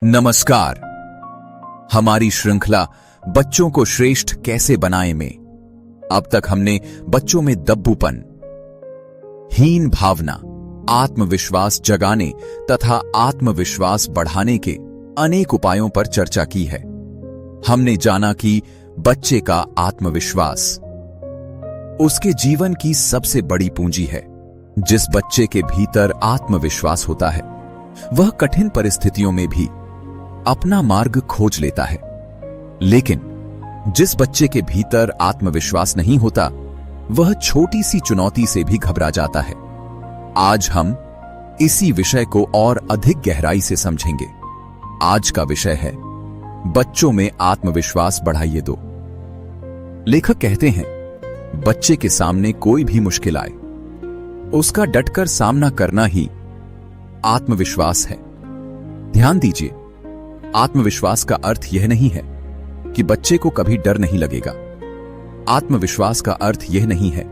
नमस्कार। हमारी श्रृंखला बच्चों को श्रेष्ठ कैसे बनाएं में अब तक हमने बच्चों में दब्बूपन, हीन भावना, आत्मविश्वास जगाने तथा आत्मविश्वास बढ़ाने के अनेक उपायों पर चर्चा की है। हमने जाना कि बच्चे का आत्मविश्वास उसके जीवन की सबसे बड़ी पूंजी है। जिस बच्चे के भीतर आत्मविश्वास होता है वह कठिन परिस्थितियों में भी अपना मार्ग खोज लेता है, लेकिन जिस बच्चे के भीतर आत्मविश्वास नहीं होता वह छोटी सी चुनौती से भी घबरा जाता है। आज हम इसी विषय को और अधिक गहराई से समझेंगे। आज का विषय है बच्चों में आत्मविश्वास बढ़ाइए दो। लेखक कहते हैं, बच्चे के सामने कोई भी मुश्किल आए उसका डटकर सामना करना ही आत्मविश्वास है। ध्यान दीजिए, आत्मविश्वास का अर्थ यह नहीं है कि बच्चे को कभी डर नहीं लगेगा। आत्मविश्वास का अर्थ यह नहीं है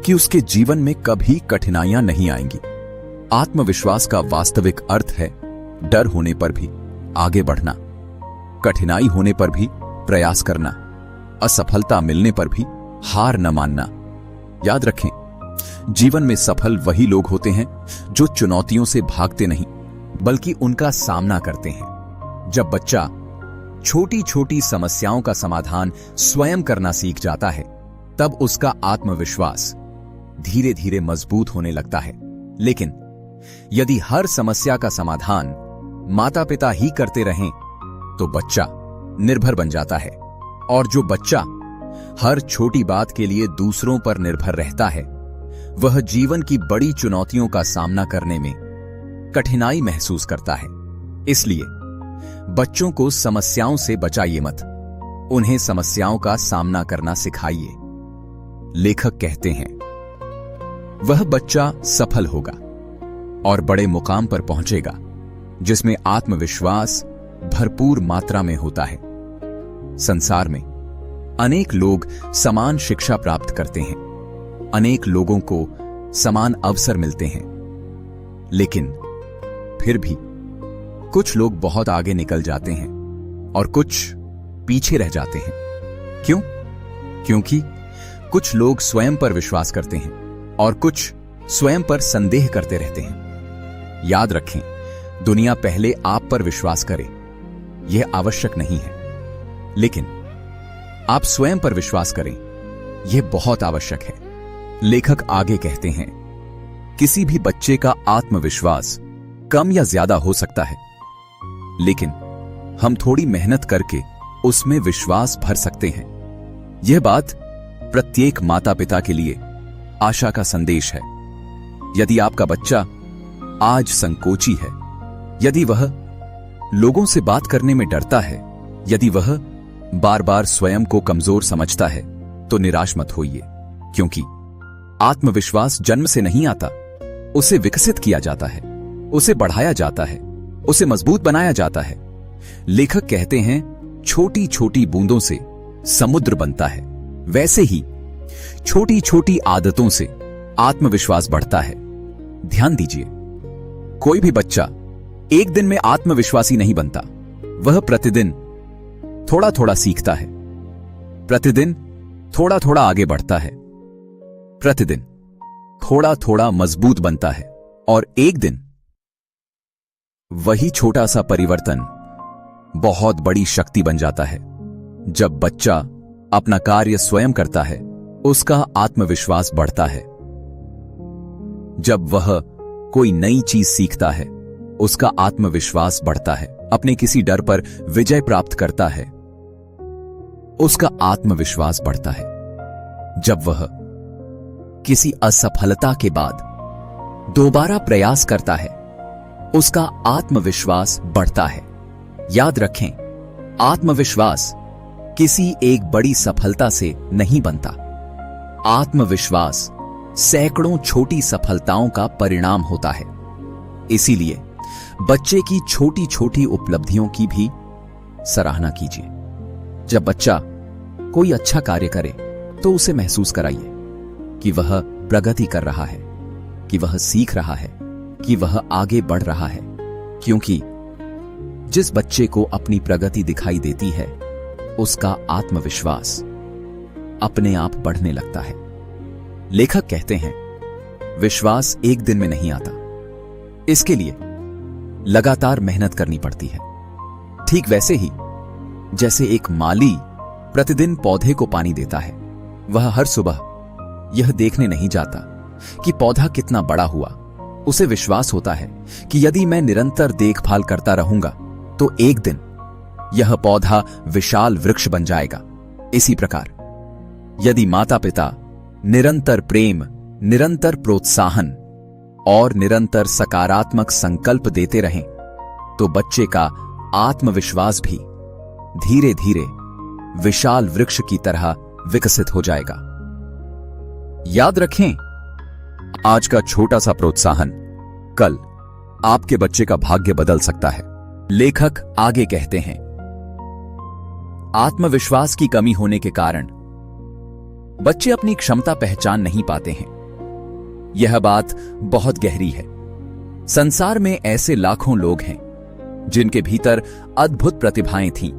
कि उसके जीवन में कभी कठिनाइयां नहीं आएंगी। आत्मविश्वास का वास्तविक अर्थ है डर होने पर भी आगे बढ़ना, कठिनाई होने पर भी प्रयास करना, असफलता मिलने पर भी हार न मानना। याद रखें, जीवन में सफल वही लोग होते हैं जो चुनौतियों से भागते नहीं बल्कि उनका सामना करते हैं। जब बच्चा छोटी छोटी समस्याओं का समाधान स्वयं करना सीख जाता है तब उसका आत्मविश्वास धीरे धीरे मजबूत होने लगता है। लेकिन यदि हर समस्या का समाधान माता पिता ही करते रहें तो बच्चा निर्भर बन जाता है, और जो बच्चा हर छोटी बात के लिए दूसरों पर निर्भर रहता है वह जीवन की बड़ी चुनौतियों का सामना करने में कठिनाई महसूस करता है। इसलिए बच्चों को समस्याओं से बचाइए मत, उन्हें समस्याओं का सामना करना सिखाइए। लेखक कहते हैं, वह बच्चा सफल होगा और बड़े मुकाम पर पहुंचेगा जिसमें आत्मविश्वास भरपूर मात्रा में होता है। संसार में अनेक लोग समान शिक्षा प्राप्त करते हैं, अनेक लोगों को समान अवसर मिलते हैं, लेकिन फिर भी कुछ लोग बहुत आगे निकल जाते हैं और कुछ पीछे रह जाते हैं। क्यों? क्योंकि कुछ लोग स्वयं पर विश्वास करते हैं और कुछ स्वयं पर संदेह करते रहते हैं। याद रखें, दुनिया पहले आप पर विश्वास करे यह आवश्यक नहीं है, लेकिन आप स्वयं पर विश्वास करें यह बहुत आवश्यक है। लेखक आगे कहते हैं, किसी भी बच्चे का आत्मविश्वास कम या ज्यादा हो सकता है, लेकिन हम थोड़ी मेहनत करके उसमें विश्वास भर सकते हैं। यह बात प्रत्येक माता पिता के लिए आशा का संदेश है। यदि आपका बच्चा आज संकोची है, यदि वह लोगों से बात करने में डरता है, यदि वह बार बार स्वयं को कमजोर समझता है, तो निराश मत होइए, क्योंकि आत्मविश्वास जन्म से नहीं आता, उसे विकसित किया जाता है, उसे बढ़ाया जाता है, उसे मजबूत बनाया जाता है। लेखक कहते हैं, छोटी छोटी बूंदों से समुद्र बनता है, वैसे ही छोटी छोटी आदतों से आत्मविश्वास बढ़ता है। ध्यान दीजिए, कोई भी बच्चा एक दिन में आत्मविश्वासी नहीं बनता। वह प्रतिदिन थोड़ा थोड़ा सीखता है, प्रतिदिन थोड़ा थोड़ा आगे बढ़ता है, प्रतिदिन थोड़ा थोड़ा मजबूत बनता है, और एक दिन वही छोटा सा परिवर्तन बहुत बड़ी शक्ति बन जाता है। जब बच्चा अपना कार्य स्वयं करता है उसका आत्मविश्वास बढ़ता है। जब वह कोई नई चीज सीखता है उसका आत्मविश्वास बढ़ता है। अपने किसी डर पर विजय प्राप्त करता है उसका आत्मविश्वास बढ़ता है। जब वह किसी असफलता के बाद दोबारा प्रयास करता है उसका आत्मविश्वास बढ़ता है। याद रखें, आत्मविश्वास किसी एक बड़ी सफलता से नहीं बनता। आत्मविश्वास सैकड़ों छोटी सफलताओं का परिणाम होता है। इसीलिए बच्चे की छोटी छोटी उपलब्धियों की भी सराहना कीजिए। जब बच्चा कोई अच्छा कार्य करे तो उसे महसूस कराइए कि वह प्रगति कर रहा है, कि वह सीख रहा है, कि वह आगे बढ़ रहा है, क्योंकि जिस बच्चे को अपनी प्रगति दिखाई देती है, उसका आत्मविश्वास अपने आप बढ़ने लगता है। लेखक कहते हैं, विश्वास एक दिन में नहीं आता, इसके लिए लगातार मेहनत करनी पड़ती है। ठीक वैसे ही जैसे एक माली प्रतिदिन पौधे को पानी देता है, वह हर सुबह यह देखने नहीं जाता कि पौधा कितना बड़ा हुआ। उसे विश्वास होता है कि यदि मैं निरंतर देखभाल करता रहूंगा तो एक दिन यह पौधा विशाल वृक्ष बन जाएगा। इसी प्रकार यदि माता पिता निरंतर प्रेम, निरंतर प्रोत्साहन और निरंतर सकारात्मक संकल्प देते रहें तो बच्चे का आत्मविश्वास भी धीरे धीरे विशाल वृक्ष की तरह विकसित हो जाएगा। याद रखें, आज का छोटा सा प्रोत्साहन कल आपके बच्चे का भाग्य बदल सकता है। लेखक आगे कहते हैं, आत्मविश्वास की कमी होने के कारण बच्चे अपनी क्षमता पहचान नहीं पाते हैं। यह बात बहुत गहरी है। संसार में ऐसे लाखों लोग हैं जिनके भीतर अद्भुत प्रतिभाएं थीं,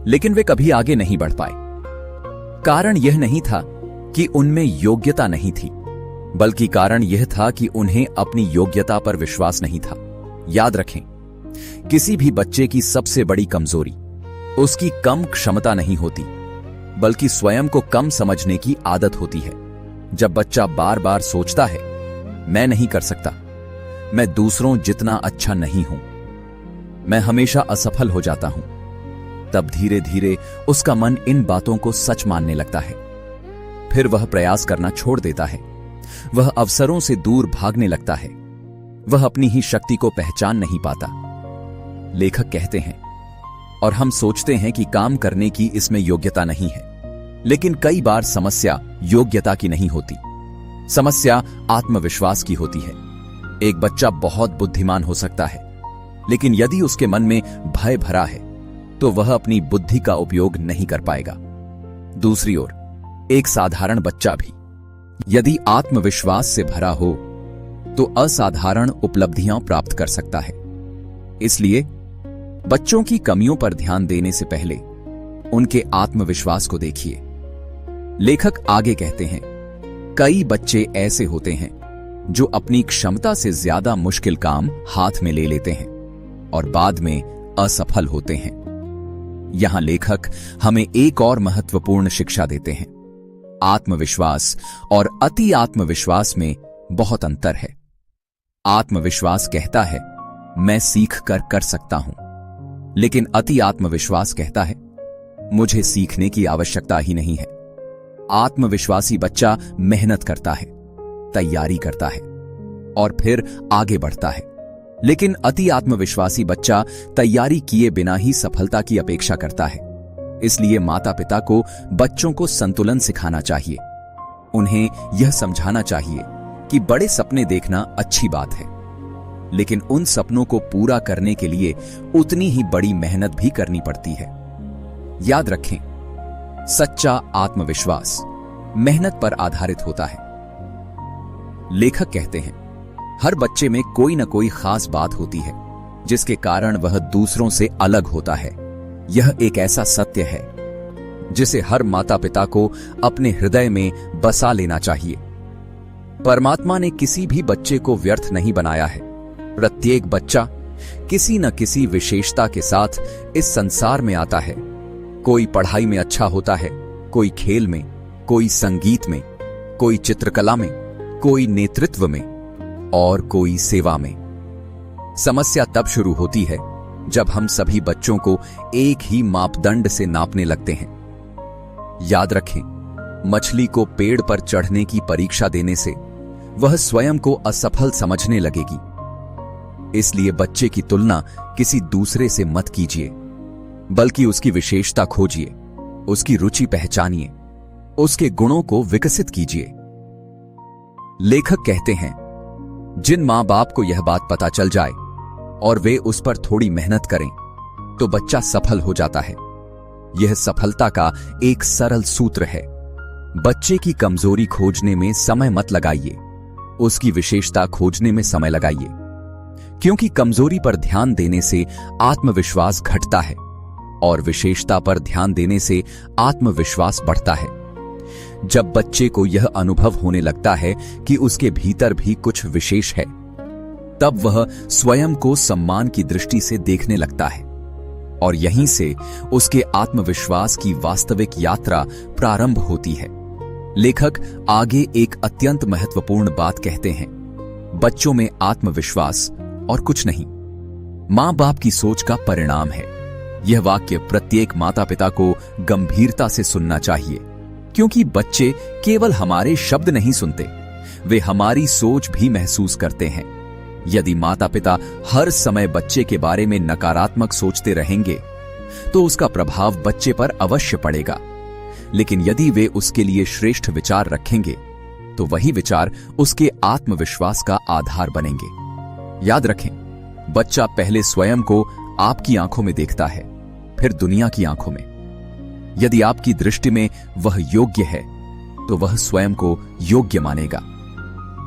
लेकिन वे कभी आगे नहीं बढ़ पाए। कारण यह नहीं था कि उनमें योग्यता नहीं थी, बल्कि कारण यह था कि उन्हें अपनी योग्यता पर विश्वास नहीं था। याद रखें, किसी भी बच्चे की सबसे बड़ी कमजोरी उसकी कम क्षमता नहीं होती, बल्कि स्वयं को कम समझने की आदत होती है। जब बच्चा बार बार सोचता है, मैं नहीं कर सकता, मैं दूसरों जितना अच्छा नहीं हूं, मैं हमेशा असफल हो जाता हूं, तब धीरे धीरे उसका मन इन बातों को सच मानने लगता है। फिर वह प्रयास करना छोड़ देता है, वह अवसरों से दूर भागने लगता है, वह अपनी ही शक्ति को पहचान नहीं पाता। लेखक कहते हैं, और हम सोचते हैं कि काम करने की इसमें योग्यता नहीं है, लेकिन कई बार समस्या योग्यता की नहीं होती, समस्या आत्मविश्वास की होती है। एक बच्चा बहुत बुद्धिमान हो सकता है, लेकिन यदि उसके मन में भय भरा है तो वह अपनी बुद्धि का उपयोग नहीं कर पाएगा। दूसरी ओर एक साधारण बच्चा भी यदि आत्मविश्वास से भरा हो तो असाधारण उपलब्धियां प्राप्त कर सकता है। इसलिए बच्चों की कमियों पर ध्यान देने से पहले उनके आत्मविश्वास को देखिए। लेखक आगे कहते हैं, कई बच्चे ऐसे होते हैं जो अपनी क्षमता से ज्यादा मुश्किल काम हाथ में ले लेते हैं और बाद में असफल होते हैं। यहां लेखक हमें एक और महत्वपूर्ण शिक्षा देते हैं। आत्मविश्वास और अति आत्मविश्वास में बहुत अंतर है। आत्मविश्वास कहता है, मैं सीख कर सकता हूं, लेकिन अति आत्मविश्वास कहता है, मुझे सीखने की आवश्यकता ही नहीं है। आत्मविश्वासी बच्चा मेहनत करता है, तैयारी करता है और फिर आगे बढ़ता है, लेकिन अति आत्मविश्वासी बच्चा तैयारी किए बिना ही सफलता की अपेक्षा करता है। इसलिए माता पिता को बच्चों को संतुलन सिखाना चाहिए। उन्हें यह समझाना चाहिए कि बड़े सपने देखना अच्छी बात है, लेकिन उन सपनों को पूरा करने के लिए उतनी ही बड़ी मेहनत भी करनी पड़ती है। याद रखें, सच्चा आत्मविश्वास मेहनत पर आधारित होता है। लेखक कहते हैं, हर बच्चे में कोई न कोई खास बात होती है जिसके कारण वह दूसरों से अलग होता है। यह एक ऐसा सत्य है जिसे हर माता पिता को अपने हृदय में बसा लेना चाहिए। परमात्मा ने किसी भी बच्चे को व्यर्थ नहीं बनाया है। प्रत्येक बच्चा किसी न किसी विशेषता के साथ इस संसार में आता है। कोई पढ़ाई में अच्छा होता है, कोई खेल में, कोई संगीत में, कोई चित्रकला में, कोई नेतृत्व में और कोई सेवा में। समस्या तब शुरू होती है जब हम सभी बच्चों को एक ही मापदंड से नापने लगते हैं। याद रखें, मछली को पेड़ पर चढ़ने की परीक्षा देने से वह स्वयं को असफल समझने लगेगी। इसलिए बच्चे की तुलना किसी दूसरे से मत कीजिए, बल्कि उसकी विशेषता खोजिए, उसकी रुचि पहचानिए, उसके गुणों को विकसित कीजिए। लेखक कहते हैं, जिन मां बाप को यह बात पता चल जाए और वे उस पर थोड़ी मेहनत करें तो बच्चा सफल हो जाता है। यह सफलता का एक सरल सूत्र है। बच्चे की कमजोरी खोजने में समय मत लगाइए, उसकी विशेषता खोजने में समय लगाइए, क्योंकि कमजोरी पर ध्यान देने से आत्मविश्वास घटता है और विशेषता पर ध्यान देने से आत्मविश्वास बढ़ता है। जब बच्चे को यह अनुभव होने लगता है कि उसके भीतर भी कुछ विशेष है, तब वह स्वयं को सम्मान की दृष्टि से देखने लगता है और यहीं से उसके आत्मविश्वास की वास्तविक यात्रा प्रारंभ होती है। लेखक आगे एक अत्यंत महत्वपूर्ण बात कहते हैं, बच्चों में आत्मविश्वास और कुछ नहीं, मां बाप की सोच का परिणाम है। यह वाक्य प्रत्येक माता पिता को गंभीरता से सुनना चाहिए, क्योंकि बच्चे केवल हमारे शब्द नहीं सुनते, वे हमारी सोच भी महसूस करते हैं। यदि माता पिता हर समय बच्चे के बारे में नकारात्मक सोचते रहेंगे तो उसका प्रभाव बच्चे पर अवश्य पड़ेगा, लेकिन यदि वे उसके लिए श्रेष्ठ विचार रखेंगे तो वही विचार उसके आत्मविश्वास का आधार बनेंगे। याद रखें, बच्चा पहले स्वयं को आपकी आंखों में देखता है, फिर दुनिया की आंखों में। यदि आपकी दृष्टि में वह योग्य है तो वह स्वयं को योग्य मानेगा।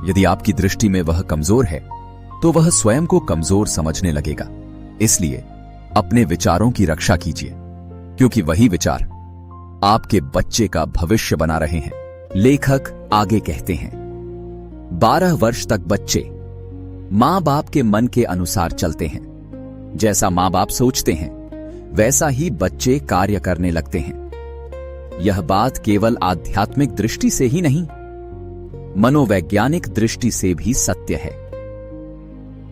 यदि आपकी दृष्टि में वह कमजोर है तो वह स्वयं को कमजोर समझने लगेगा। इसलिए अपने विचारों की रक्षा कीजिए, क्योंकि वही विचार आपके बच्चे का भविष्य बना रहे हैं। लेखक आगे कहते हैं, 12 वर्ष तक बच्चे मां बाप के मन के अनुसार चलते हैं। जैसा मां बाप सोचते हैं वैसा ही बच्चे कार्य करने लगते हैं। यह बात केवल आध्यात्मिक दृष्टि से ही नहीं, मनोवैज्ञानिक दृष्टि से भी सत्य है।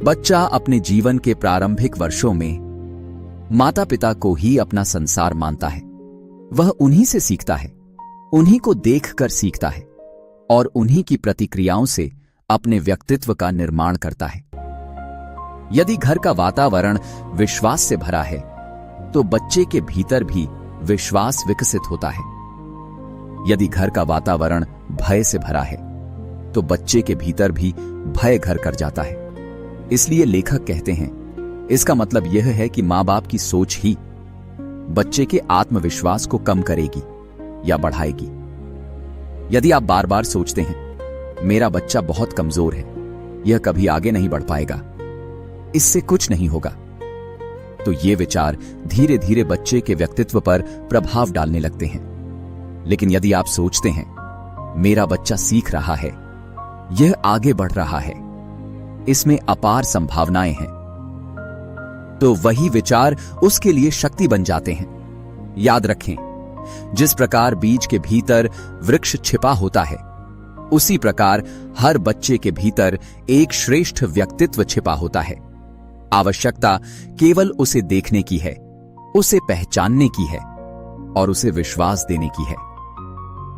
बच्चा अपने जीवन के प्रारंभिक वर्षों में माता पिता को ही अपना संसार मानता है। वह उन्हीं से सीखता है, उन्हीं को देखकर सीखता है और उन्हीं की प्रतिक्रियाओं से अपने व्यक्तित्व का निर्माण करता है। यदि घर का वातावरण विश्वास से भरा है तो बच्चे के भीतर भी विश्वास विकसित होता है। यदि घर का वातावरण भय से भरा है तो बच्चे के भीतर भी भय घर कर जाता है। इसलिए लेखक कहते हैं, इसका मतलब यह है कि मां बाप की सोच ही बच्चे के आत्मविश्वास को कम करेगी या बढ़ाएगी। यदि आप बार बार सोचते हैं मेरा बच्चा बहुत कमजोर है, यह कभी आगे नहीं बढ़ पाएगा, इससे कुछ नहीं होगा, तो ये विचार धीरे धीरे बच्चे के व्यक्तित्व पर प्रभाव डालने लगते हैं। लेकिन यदि आप सोचते हैं मेरा बच्चा सीख रहा है, यह आगे बढ़ रहा है, इसमें अपार संभावनाएं हैं, तो वही विचार उसके लिए शक्ति बन जाते हैं। याद रखें, जिस प्रकार बीज के भीतर वृक्ष छिपा होता है, उसी प्रकार हर बच्चे के भीतर एक श्रेष्ठ व्यक्तित्व छिपा होता है। आवश्यकता केवल उसे देखने की है, उसे पहचानने की है और उसे विश्वास देने की है।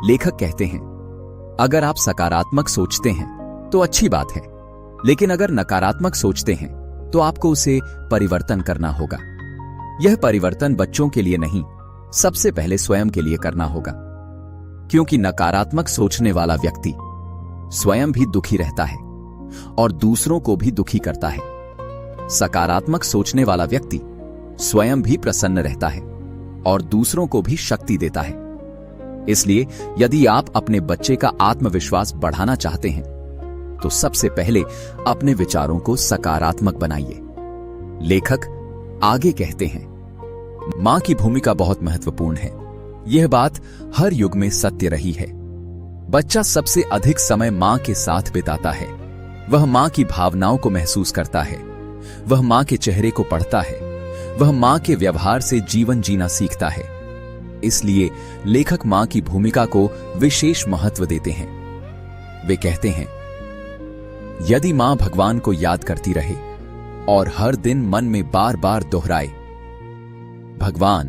लेखक कहते हैं, अगर आप सकारात्मक सोचते हैं तो अच्छी बात है, लेकिन अगर नकारात्मक सोचते हैं तो आपको उसे परिवर्तन करना होगा। यह परिवर्तन बच्चों के लिए नहीं, सबसे पहले स्वयं के लिए करना होगा, क्योंकि नकारात्मक सोचने वाला व्यक्ति स्वयं भी दुखी रहता है और दूसरों को भी दुखी करता है। सकारात्मक सोचने वाला व्यक्ति स्वयं भी प्रसन्न रहता है और दूसरों को भी शक्ति देता है। इसलिए यदि आप अपने बच्चे का आत्मविश्वास बढ़ाना चाहते हैं तो सबसे पहले अपने विचारों को सकारात्मक बनाइए। लेखक आगे कहते हैं, मां की भूमिका बहुत महत्वपूर्ण है। यह बात हर युग में सत्य रही है। बच्चा सबसे अधिक समय मां के साथ बिताता है। वह मां की भावनाओं को महसूस करता है, वह मां के चेहरे को पढ़ता है, वह मां के व्यवहार से जीवन जीना सीखता है। इसलिए लेखक मां की भूमिका को विशेष महत्व देते हैं। वे कहते हैं, यदि मां भगवान को याद करती रहे और हर दिन मन में बार बार दोहराए, भगवान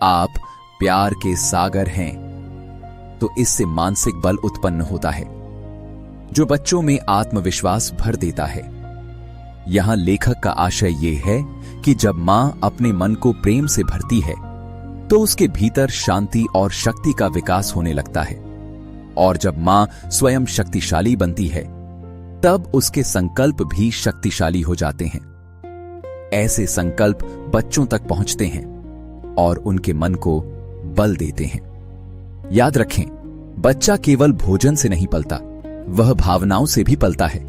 आप प्यार के सागर हैं, तो इससे मानसिक बल उत्पन्न होता है जो बच्चों में आत्मविश्वास भर देता है। यहां लेखक का आशय यह है कि जब मां अपने मन को प्रेम से भरती है तो उसके भीतर शांति और शक्ति का विकास होने लगता है, और जब मां स्वयं शक्तिशाली बनती है तब उसके संकल्प भी शक्तिशाली हो जाते हैं। ऐसे संकल्प बच्चों तक पहुंचते हैं और उनके मन को बल देते हैं। याद रखें, बच्चा केवल भोजन से नहीं पलता, वह भावनाओं से भी पलता है।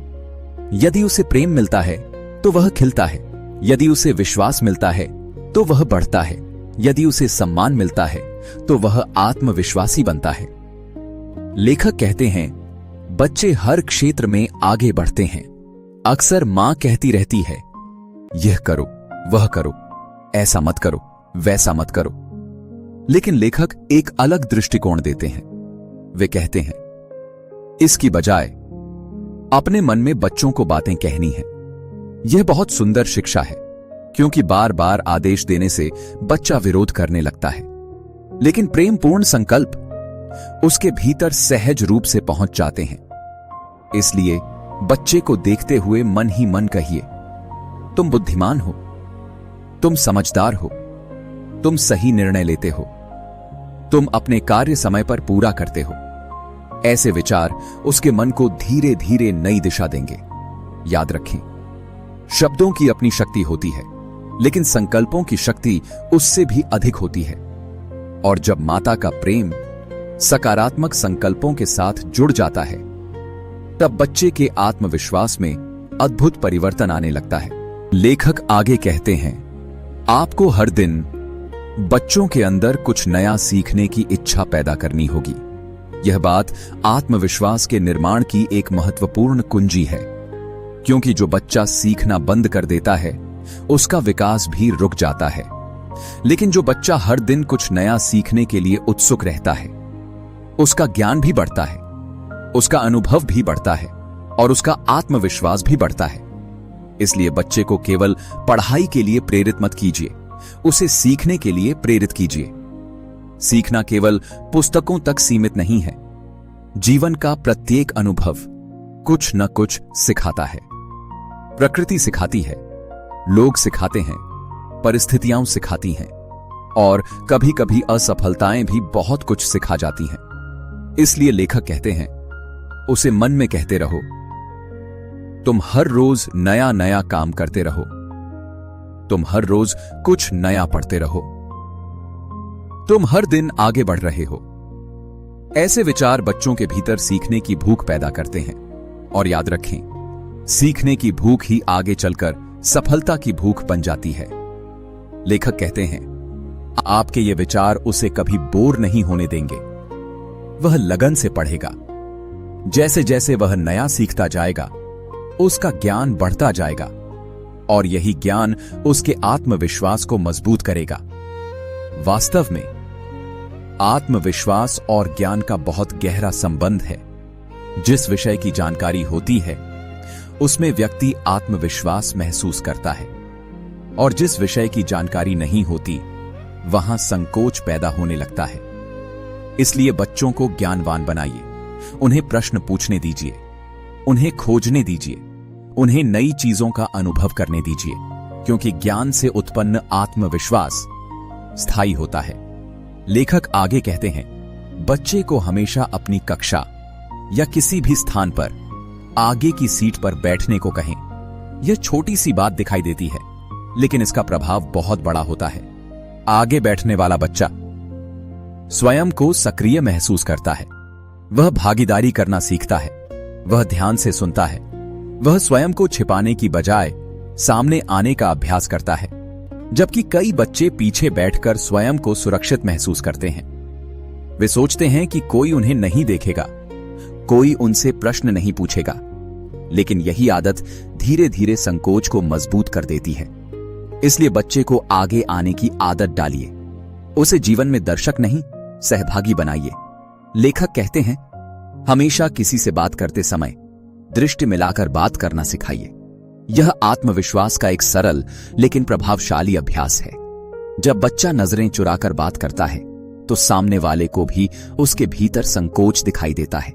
यदि उसे प्रेम मिलता है तो वह खिलता है। यदि उसे विश्वास मिलता है तो वह बढ़ता है। यदि उसे सम्मान मिलता है तो वह आत्मविश्वासी बनता है। लेखक कहते हैं, बच्चे हर क्षेत्र में आगे बढ़ते हैं। अक्सर मां कहती रहती है, यह करो, वह करो, ऐसा मत करो, वैसा मत करो। लेकिन लेखक एक अलग दृष्टिकोण देते हैं। वे कहते हैं, इसकी बजाय अपने मन में बच्चों को बातें कहनी है। यह बहुत सुंदर शिक्षा है, क्योंकि बार बार आदेश देने से बच्चा विरोध करने लगता है। लेकिन प्रेमपूर्ण संकल्प उसके भीतर सहज रूप से पहुंच जाते हैं। इसलिए बच्चे को देखते हुए मन ही मन कहिए, तुम बुद्धिमान हो, तुम समझदार हो, तुम सही निर्णय लेते हो, तुम अपने कार्य समय पर पूरा करते हो। ऐसे विचार उसके मन को धीरे धीरे नई दिशा देंगे। याद रखें, शब्दों की अपनी शक्ति होती है, लेकिन संकल्पों की शक्ति उससे भी अधिक होती है। और जब माता का प्रेम सकारात्मक संकल्पों के साथ जुड़ जाता है, तब बच्चे के आत्मविश्वास में अद्भुत परिवर्तन आने लगता है। लेखक आगे कहते हैं, आपको हर दिन बच्चों के अंदर कुछ नया सीखने की इच्छा पैदा करनी होगी। यह बात आत्मविश्वास के निर्माण की एक महत्वपूर्ण कुंजी है, क्योंकि जो बच्चा सीखना बंद कर देता है उसका विकास भी रुक जाता है। लेकिन जो बच्चा हर दिन कुछ नया सीखने के लिए उत्सुक रहता है, उसका ज्ञान भी बढ़ता है, उसका अनुभव भी बढ़ता है और उसका आत्मविश्वास भी बढ़ता है। इसलिए बच्चे को केवल पढ़ाई के लिए प्रेरित मत कीजिए, उसे सीखने के लिए प्रेरित कीजिए। सीखना केवल पुस्तकों तक सीमित नहीं है। जीवन का प्रत्येक अनुभव कुछ न कुछ सिखाता है। प्रकृति सिखाती है, लोग सिखाते हैं, परिस्थितियां सिखाती हैं और कभी कभी असफलताएं भी बहुत कुछ सिखा जाती हैं। इसलिए लेखक कहते हैं, उसे मन में कहते रहो, तुम हर रोज नया नया काम करते रहो, तुम हर रोज कुछ नया पढ़ते रहो, तुम हर दिन आगे बढ़ रहे हो। ऐसे विचार बच्चों के भीतर सीखने की भूख पैदा करते हैं। और याद रखें, सीखने की भूख ही आगे चलकर सफलता की भूख बन जाती है। लेखक कहते हैं, आपके ये विचार उसे कभी बोर नहीं होने देंगे। वह लगन से पढ़ेगा। जैसे जैसे वह नया सीखता जाएगा, उसका ज्ञान बढ़ता जाएगा और यही ज्ञान उसके आत्मविश्वास को मजबूत करेगा। वास्तव में आत्मविश्वास और ज्ञान का बहुत गहरा संबंध है। जिस विषय की जानकारी होती है, उसमें व्यक्ति आत्मविश्वास महसूस करता है और जिस विषय की जानकारी नहीं होती, वहां संकोच पैदा होने लगता है। इसलिए बच्चों को ज्ञानवान बनाइए, उन्हें प्रश्न पूछने दीजिए, उन्हें खोजने दीजिए, उन्हें नई चीजों का अनुभव करने दीजिए, क्योंकि ज्ञान से उत्पन्न आत्मविश्वास स्थायी होता है। लेखक आगे कहते हैं, बच्चे को हमेशा अपनी कक्षा या किसी भी स्थान पर आगे की सीट पर बैठने को कहें। यह छोटी सी बात दिखाई देती है, लेकिन इसका प्रभाव बहुत बड़ा होता है। आगे बैठने वाला बच्चा स्वयं को सक्रिय महसूस करता है, वह भागीदारी करना सीखता है, वह ध्यान से सुनता है, वह स्वयं को छिपाने की बजाय सामने आने का अभ्यास करता है। जबकि कई बच्चे पीछे बैठकर स्वयं को सुरक्षित महसूस करते हैं। वे सोचते हैं कि कोई उन्हें नहीं देखेगा, कोई उनसे प्रश्न नहीं पूछेगा। लेकिन यही आदत धीरे धीरे संकोच को मजबूत कर देती है। इसलिए बच्चे को आगे आने की आदत डालिए, उसे जीवन में दर्शक नहीं, सहभागी बनाइए। लेखक कहते हैं, हमेशा किसी से बात करते समय दृष्टि मिलाकर बात करना सिखाइए। यह आत्मविश्वास का एक सरल लेकिन प्रभावशाली अभ्यास है। जब बच्चा नजरें चुराकर बात करता है, तो सामने वाले को भी उसके भीतर संकोच दिखाई देता है।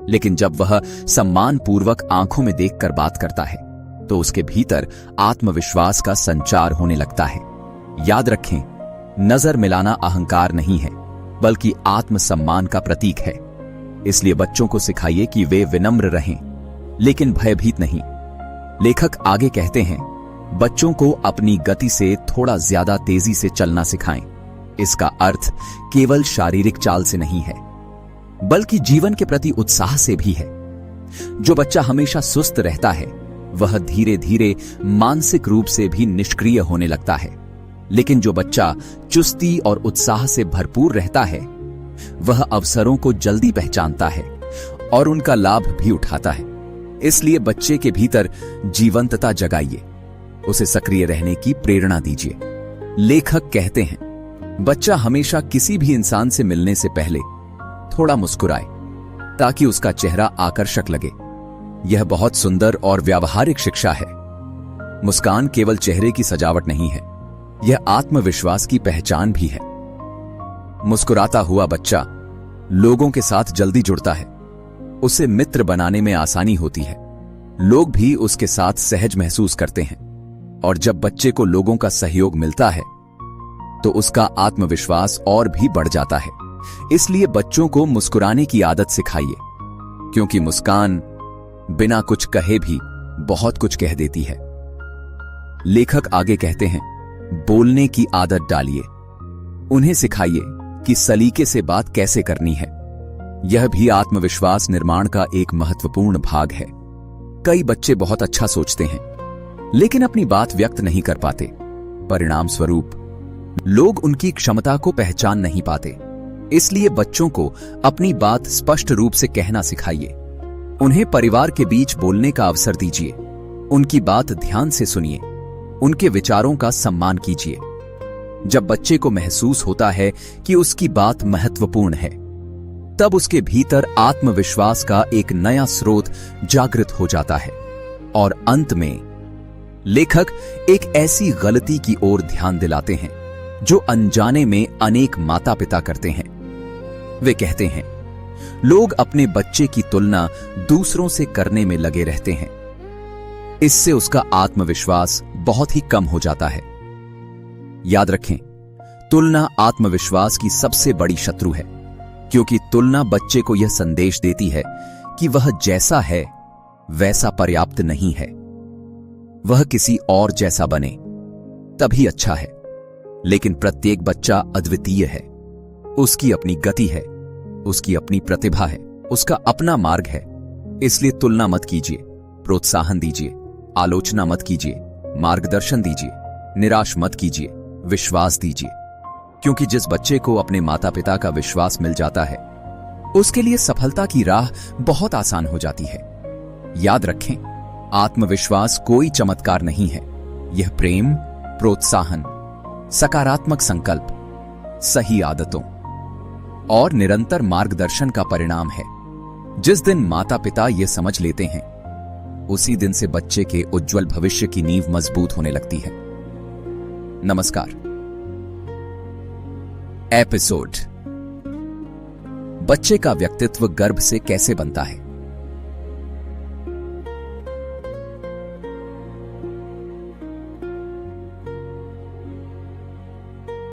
लेकिन जब वह सम्मानपूर्वक आंखों में देखकर बात करता है, तो उसके भीतर आत्मविश्वास का संचार होने लगता है। याद रखें, नजर मिलाना अहंकार नहीं है, बल्कि आत्मसम्मान का प्रतीक है। इसलिए बच्चों को सिखाइए कि वे विनम्र रहें, लेकिन भयभीत नहीं। लेखक आगे कहते हैं, बच्चों को अपनी गति से थोड़ा ज्यादा तेजी से चलना सिखाएं। इसका अर्थ केवल शारीरिक चाल से नहीं है, बल्कि जीवन के प्रति उत्साह से भी है। जो बच्चा हमेशा सुस्त रहता है, वह धीरे धीरे मानसिक रूप से भी निष्क्रिय होने लगता है। लेकिन जो बच्चा चुस्ती और उत्साह से भरपूर रहता है, वह अवसरों को जल्दी पहचानता है और उनका लाभ भी उठाता है। इसलिए बच्चे के भीतर जीवंतता जगाइए, उसे सक्रिय रहने की प्रेरणा दीजिए। लेखक कहते हैं, बच्चा हमेशा किसी भी इंसान से मिलने से पहले थोड़ा मुस्कुराए ताकि उसका चेहरा आकर्षक लगे। यह बहुत सुंदर और व्यावहारिक शिक्षा है। मुस्कान केवल चेहरे की सजावट नहीं है, यह आत्मविश्वास की पहचान भी है। मुस्कुराता हुआ बच्चा लोगों के साथ जल्दी जुड़ता है, उसे मित्र बनाने में आसानी होती है। लोग भी उसके साथ सहज महसूस करते हैं और जब बच्चे को लोगों का सहयोग मिलता है तो उसका आत्मविश्वास और भी बढ़ जाता है। इसलिए बच्चों को मुस्कुराने की आदत सिखाइए, क्योंकि मुस्कान बिना कुछ कहे भी बहुत कुछ कह देती है। लेखक आगे कहते हैं, बोलने की आदत डालिए, उन्हें सिखाइए कि सलीके से बात कैसे करनी है। यह भी आत्मविश्वास निर्माण का एक महत्वपूर्ण भाग है। कई बच्चे बहुत अच्छा सोचते हैं लेकिन अपनी बात व्यक्त नहीं कर पाते। परिणाम स्वरूप लोग उनकी क्षमता को पहचान नहीं पाते। इसलिए बच्चों को अपनी बात स्पष्ट रूप से कहना सिखाइए। उन्हें परिवार के बीच बोलने का अवसर दीजिए, उनकी बात ध्यान से सुनिए, उनके विचारों का सम्मान कीजिए। जब बच्चे को महसूस होता है कि उसकी बात महत्वपूर्ण है, तब उसके भीतर आत्मविश्वास का एक नया स्रोत जागृत हो जाता है। और अंत में लेखक एक ऐसी गलती की ओर ध्यान दिलाते हैं जो अनजाने में अनेक माता पिता करते हैं। वे कहते हैं, लोग अपने बच्चे की तुलना दूसरों से करने में लगे रहते हैं। इससे उसका आत्मविश्वास बहुत ही कम हो जाता है। याद रखें, तुलना आत्मविश्वास की सबसे बड़ी शत्रु है, क्योंकि तुलना बच्चे को यह संदेश देती है कि वह जैसा है वैसा पर्याप्त नहीं है। वह किसी और जैसा बने तभी अच्छा है। लेकिन प्रत्येक बच्चा अद्वितीय है, उसकी अपनी गति है, उसकी अपनी प्रतिभा है, उसका अपना मार्ग है। इसलिए तुलना मत कीजिए, प्रोत्साहन दीजिए, आलोचना मत कीजिए, मार्गदर्शन दीजिए, निराश मत कीजिए, विश्वास दीजिए। क्योंकि जिस बच्चे को अपने माता पिता का विश्वास मिल जाता है, उसके लिए सफलता की राह बहुत आसान हो जाती है। याद रखें, आत्मविश्वास कोई चमत्कार नहीं है। यह प्रेम, प्रोत्साहन, सकारात्मक संकल्प, सही आदतों और निरंतर मार्गदर्शन का परिणाम है। जिस दिन माता पिता ये समझ लेते हैं, उसी दिन से बच्चे के उज्जवल भविष्य की नींव मजबूत होने लगती है। नमस्कार। एपिसोड, बच्चे का व्यक्तित्व गर्भ से कैसे बनता है।